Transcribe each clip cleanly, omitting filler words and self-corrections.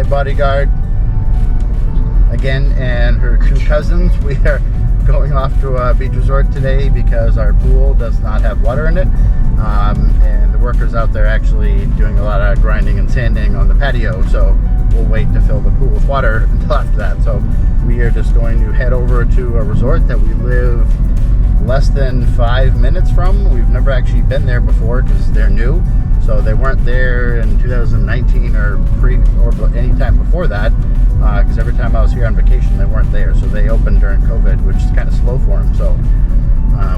bodyguard again and her two cousins. We are going off to a beach resort today because our pool does not have water in it, and the workers out there actually doing a lot of grinding and sanding on the patio, so we'll wait to fill the pool with water until after that. So we are just going to head over to a resort that we live less than 5 minutes from. We've never actually been there before because they're new, so they weren't there in 2019 or any time before that, because every time I was here on vacation they weren't there. So they opened during COVID, which is kind of slow for them. So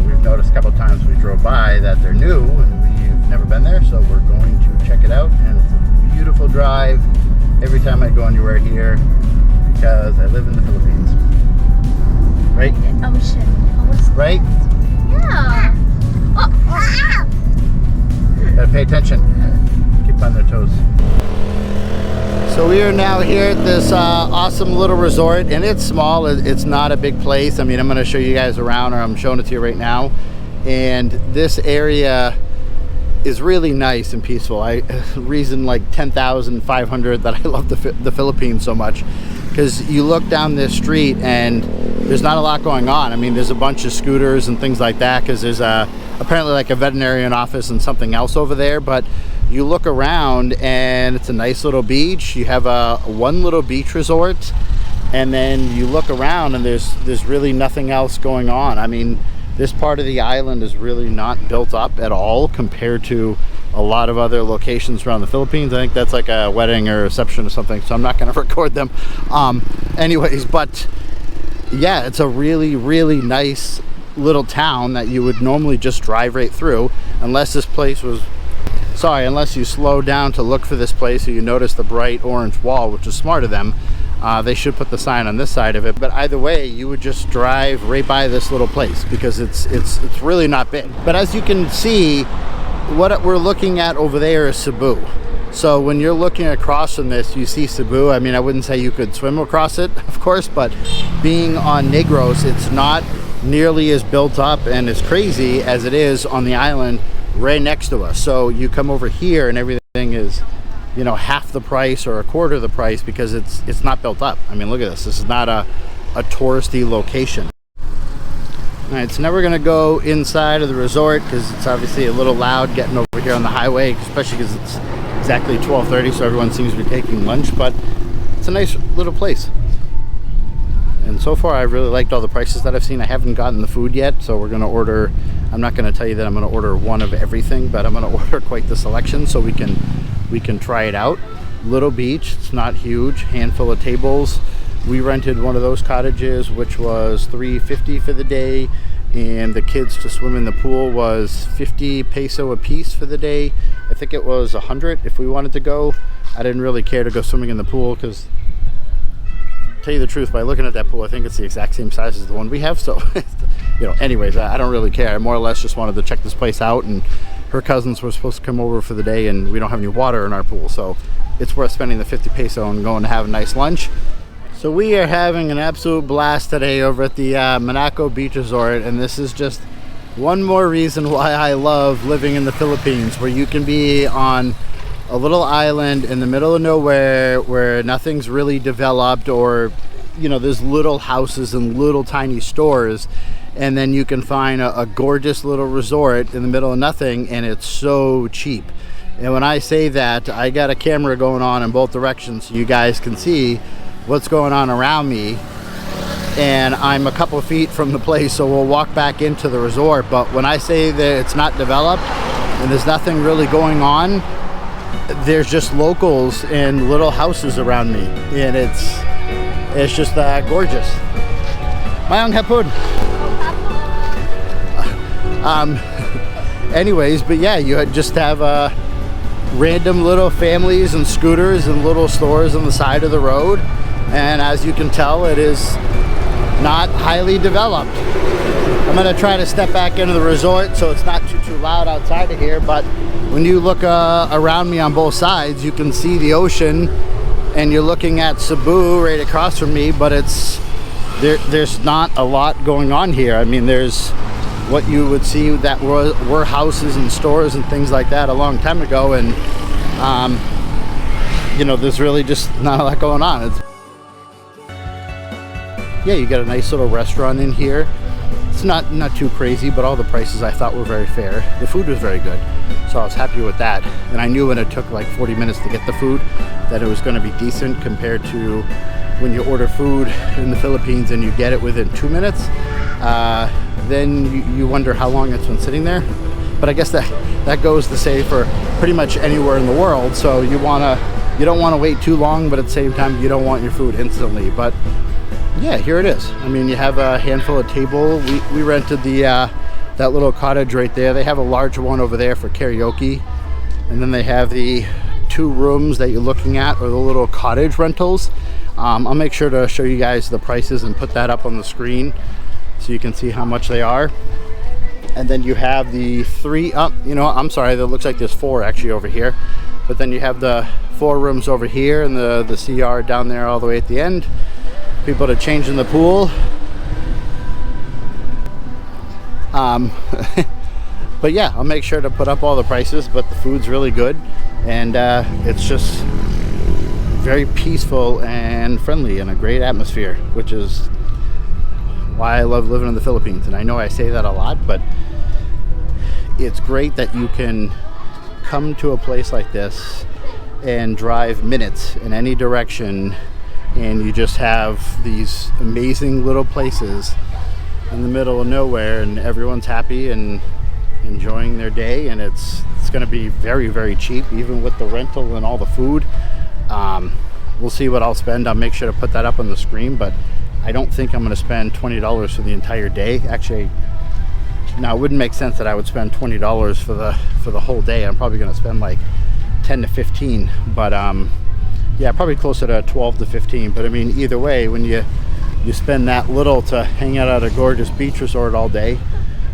we've noticed a couple times we drove by that they're new and we've never been there, so we're going to check it out. And it's a beautiful drive every time I go anywhere here because I live in the Philippines, right? Ocean. Right? Yeah. Oh. Gotta pay attention. Keep on their toes. So we are now here at this awesome little resort, and it's small. It's not a big place. I mean, I'm going to show you guys around, or I'm showing it to you right now. And this area is really nice and peaceful. Reason like 10,500 that I love the Philippines so much, because you look down this street and there's not a lot going on. I mean, there's a bunch of scooters and things like that because there's apparently like a veterinarian office and something else over there. But you look around and it's a nice little beach. You have one little beach resort, and then you look around and there's really nothing else going on. I mean, this part of the island is really not built up at all compared to a lot of other locations around the Philippines. I think that's like a wedding or reception or something, so I'm not going to record them. Anyways, but yeah, it's a really, really nice little town that you would normally just drive right through, unless you slow down to look for this place or you notice the bright orange wall, which is smart of them. They should put the sign on this side of it, but either way you would just drive right by this little place because it's really not big. But as you can see, what we're looking at over there is Cebu. So when you're looking across from this, you see Cebu. I mean, I wouldn't say you could swim across it, of course, but being on Negros, it's not nearly as built up and as crazy as it is on the island right next to us. So you come over here and everything is, you know, half the price or a quarter of the price because it's not built up. I mean, look at this. This is not a touristy location. All right, so now we're gonna go inside of the resort because it's obviously a little loud getting over here on the highway, especially because it's exactly 12:30, so everyone seems to be taking lunch, but it's a nice little place. And so far, I really liked all the prices that I've seen. I haven't gotten the food yet, so we're gonna order. I'm not gonna tell you that I'm gonna order one of everything, but I'm gonna order quite the selection so we can try it out. Little beach, it's not huge, handful of tables. We rented one of those cottages, which was $3.50 for the day, and the kids to swim in the pool was 50 peso a piece for the day. I think it was 100 if we wanted to go. I didn't really care to go swimming in the pool because, to tell you the truth, by looking at that pool, I think it's the exact same size as the one we have. So, you know, anyways, I don't really care. I more or less just wanted to check this place out, and her cousins were supposed to come over for the day, and we don't have any water in our pool, so it's worth spending the 50 peso and going to have a nice lunch. So we are having an absolute blast today over at the Monaco Beach Resort, and this is just one more reason why I love living in the Philippines, where you can be on a little island in the middle of nowhere where nothing's really developed, or, you know, there's little houses and little tiny stores, and then you can find a gorgeous little resort in the middle of nothing, and it's so cheap. And when I say that, I got a camera going on in both directions so you guys can see what's going on around me, and I'm a couple of feet from the place, so we'll walk back into the resort. But when I say that it's not developed and there's nothing really going on, there's just locals and little houses around me, and it's just gorgeous. Mayong hapon. Anyways, but yeah, you just have random little families and scooters and little stores on the side of the road, and as you can tell, it is not highly developed. I'm gonna try to step back into the resort so it's not too loud outside of here, but when you look around me on both sides, you can see the ocean, and you're looking at Cebu right across from me, but there's not a lot going on here. I mean, there's what you would see that were houses and stores and things like that a long time ago, and you know, there's really just not a lot going on. Yeah, you got a nice little restaurant in here. It's not too crazy, but all the prices I thought were very fair. The food was very good, so I was happy with that. And I knew when it took like 40 minutes to get the food that it was going to be decent compared to when you order food in the Philippines and you get it within 2 minutes. Then you wonder how long it's been sitting there. But I guess that goes to say for pretty much anywhere in the world. So you don't want to wait too long, but at the same time you don't want your food instantly. But yeah, here it is. I mean, you have a handful of table. We rented that little cottage right there. They have a larger one over there for karaoke, and then they have the 2 rooms that you're looking at, or the little cottage rentals. I'll make sure to show you guys the prices and put that up on the screen so you can see how much they are. And then you have the 3 up. You know, I'm sorry, that looks like there's 4 actually over here. But then you have the 4 rooms over here, and the CR down there all the way at the end. People to change in the pool. But yeah, I'll make sure to put up all the prices, but the food's really good, and it's just very peaceful and friendly and a great atmosphere, which is why I love living in the Philippines. And I know I say that a lot, but it's great that you can come to a place like this and drive minutes in any direction, and you just have these amazing little places in the middle of nowhere, and everyone's happy and enjoying their day, and it's going to be very, very cheap, even with the rental and all the food. We'll see what I'll spend. I'll make sure to put that up on the screen, but I don't think I'm going to spend $20 for the entire day. Actually, now it wouldn't make sense that I would spend $20 for the whole day. I'm probably going to spend like 10 to 15, but yeah, probably closer to 12 to 15. But I mean, either way, when you spend that little to hang out at a gorgeous beach resort all day,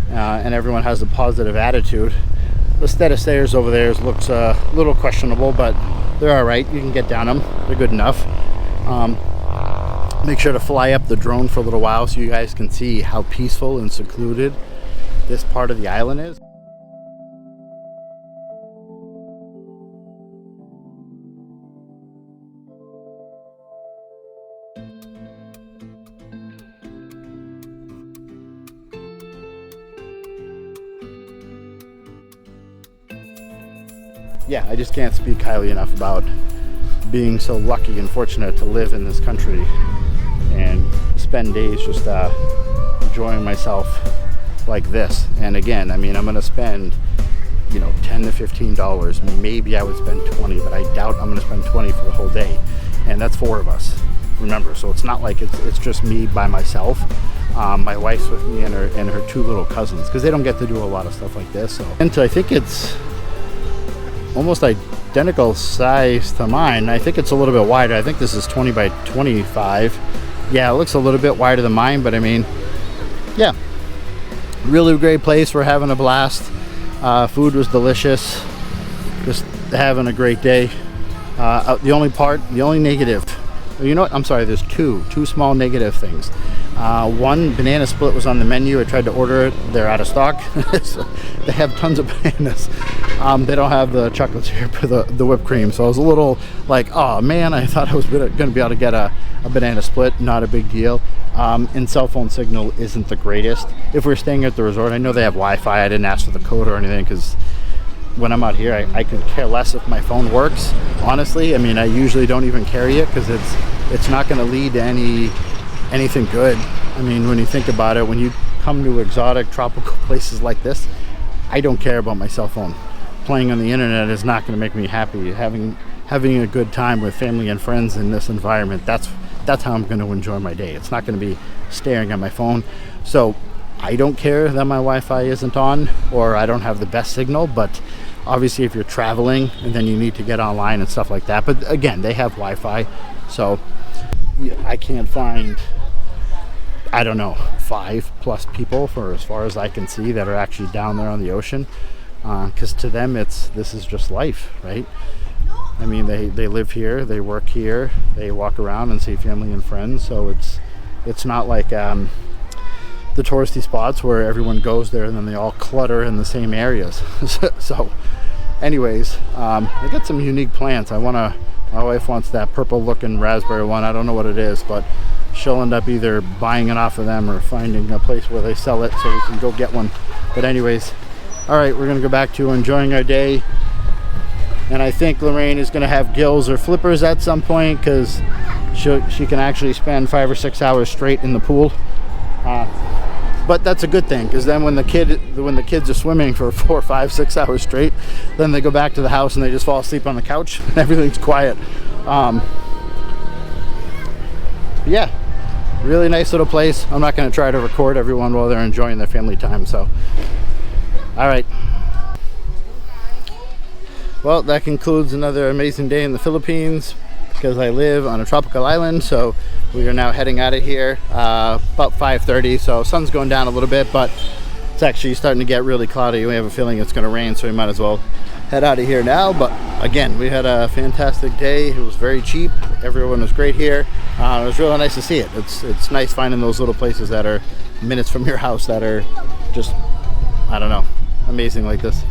and everyone has a positive attitude. The set of stairs over there looks a little questionable, but they're all right. You can get down them. They're good enough. Make sure to fly up the drone for a little while so you guys can see how peaceful and secluded this part of the island is. Yeah, I just can't speak highly enough about being so lucky and fortunate to live in this country and spend days just enjoying myself like this. And again, I mean, I'm going to spend, you know, $10 to $15. Maybe I would spend 20, but I doubt I'm going to spend 20 for the whole day. And that's 4 of us, remember. So it's not like it's just me by myself. My wife's with me and her 2 little cousins, because they don't get to do a lot of stuff like this. So, and I think it's almost identical size to mine. I think it's a little bit wider. I think this is 20 by 25. Yeah, it looks a little bit wider than mine, but I mean, yeah, really great place. We're having a blast. Food was delicious. Just having a great day. The only negative, you know what? I'm sorry, there's two small negative things. One, banana split was on the menu. I tried to order it. They're out of stock. So they have tons of bananas. They don't have the chocolate syrup or the whipped cream. So I was a little like, oh man, I thought I was going to be able to get a banana split. Not a big deal. And cell phone signal isn't the greatest. If we're staying at the resort, I know they have Wi-Fi. I didn't ask for the code or anything, because when I'm out here, I could care less if my phone works. Honestly, I mean, I usually don't even carry it, because it's not going to lead to anything good. I mean, when you think about it, when you come to exotic tropical places like this, I don't care about my cell phone. Playing on the internet is not going to make me happy. Having a good time with family and friends in this environment, that's how I'm going to enjoy my day. It's not going to be staring at my phone. So I don't care that my Wi-Fi isn't on or I don't have the best signal, but obviously if you're traveling and then you need to get online and stuff like that. But again, they have Wi-Fi, so I can't find, I don't know, 5+ people, for as far as I can see, that are actually down there on the ocean, because to them this is just life, right? I mean, they live here, they work here, they walk around and see family and friends. So it's not like the touristy spots where everyone goes there and then they all clutter in the same areas. So anyways, I got some unique plants. I want to My wife wants that purple looking raspberry one. I don't know what it is, but she'll end up either buying it off of them or finding a place where they sell it so we can go get one. But anyways, all right, we're gonna go back to enjoying our day. And I think Lorraine is gonna have gills or flippers at some point because she can actually spend 5 or 6 hours straight in the pool. But that's a good thing, because then when the kids are swimming for 4, 5, 6 hours straight, then they go back to the house and they just fall asleep on the couch and everything's quiet. Yeah, really nice little place. I'm not going to try to record everyone while they're enjoying their family time. So, all right. Well, that concludes another amazing day in the Philippines, because I live on a tropical island. So we are now heading out of here about 5:30. So sun's going down a little bit, but it's actually starting to get really cloudy. We have a feeling it's going to rain, so we might as well head out of here now. But again, we had a fantastic day. It was very cheap. Everyone was great here. It was really nice to see it. It's nice finding those little places that are minutes from your house that are just, I don't know, amazing like this.